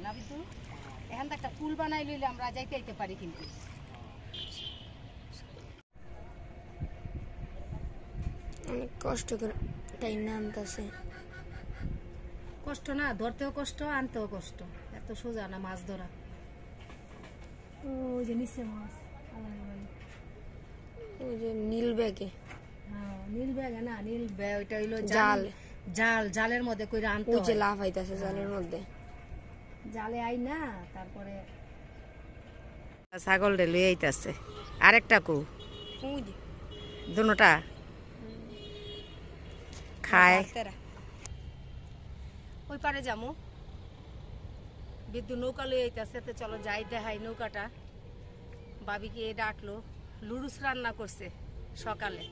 না বিদ্যু এখান থেকে একটা পুল বানাই লইলে আমরা যাইতে পারি কিন্তু অনেক কষ্ট করে টাইম আনতেছে কষ্ট না ধরতেও কষ্ট আনতেও কষ্ট এত সোজা না মাছ ধরা ওই যে নিচে মাছ ওই যে নীল ব্যাগে হ্যাঁ নীল ব্যাগে না নীল ব্যাগ ওইটা হইলো জাল জালের মধ্যে কইরা আনতে ওই যে লাভ হইতাছে জালের মধ্যে জালে আই না তারপরে ছাগল রে লই আইতাছে আরেকটা কো দুনোটা খায় ওই পারে যামু বিদ্যুৎ নৌকা লই আইতাছে তো চলো যাই দেখাই নৌকাটা বাবিকে ডাকলো লুডুস রান্না করছে সকালে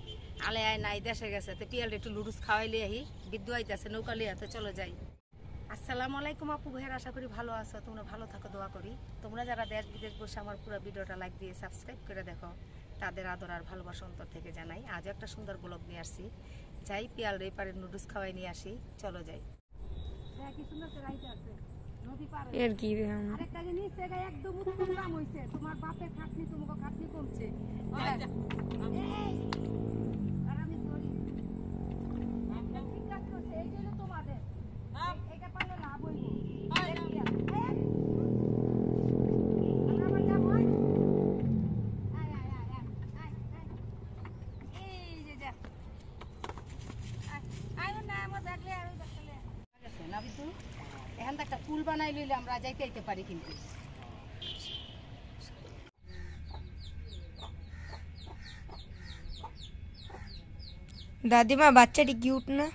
আলে আয় নাই দেশে গেছে তো পিয়াল একটু লুডুস খাওয়াই লিয়ে আহি বিদ্যুৎ আইতাছে নৌকা লিয়ে তো চলো যাই আসসালামু আলাইকুম আপু ভাইয়ের আশা করি ভালো আছো তোমরা ভালো থাকো দোয়া করি তোমরা যারা দেশ বিদেশ বসে আমার পুরো ভিডিওটা লাইক দিয়ে সাবস্ক্রাইব করে দেখো তাদের আদর আর ভালোবাসা অন্তর থেকে জানাই আজও একটা সুন্দর ব্লগ নিয়ে আসছি যাই পিয়াল রে পারে নুডলস খাওয়াই নিয়ে আসি চলো যাই কি সুন্দর রাইতে আছে নদী পার এর কি আরেকটা জিনিস এটা একদম উত্তম দাম হইছে তোমার বাপের খাটনি তোমাকে খাটনি কমছে এই আর আমি ধরি ঠিক কাজ করছে এই জন্য তোমাদের এটা পারলে লাভ হইব এখান থেকে একটা পুল বানাই লইলে আমরা যাইতে পারি কিন্তু দাদিমা বাচ্চাটি কিউট না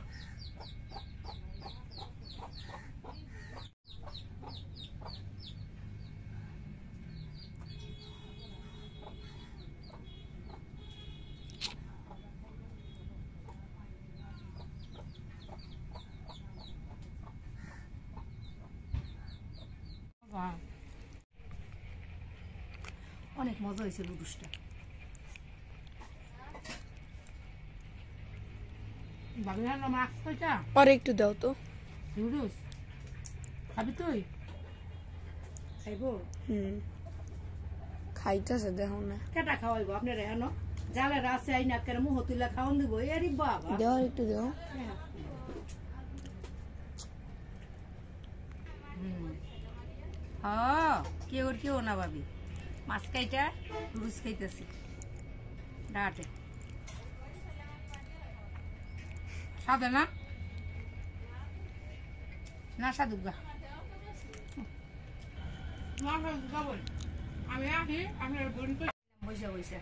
অনেক মজা হয়েছে লুডুসটা আর একটু দাও তো লুডুস খাবি তুই খাইবো খাইতেছে দেখো না কেটা খাওয়াইবো আপনার এখন জালের আছে আই না কেন মুহ তুলে খাওয়ান দিব এরি বাবা দাও আর একটু দাও কেউ না ভাবি মাছ খাইটা লুডুস খাইতেছি ডাটে সাদে না না সাদুগা আমি আসি আমি বসে বসে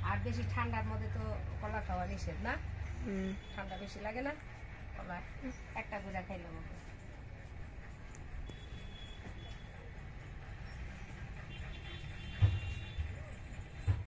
আর বেশি ঠান্ডার মধ্যে তো কলা খাওয়া নিষেধ না ঠান্ডা বেশি লাগে না কলা একটা গুঁড়া খাইলাম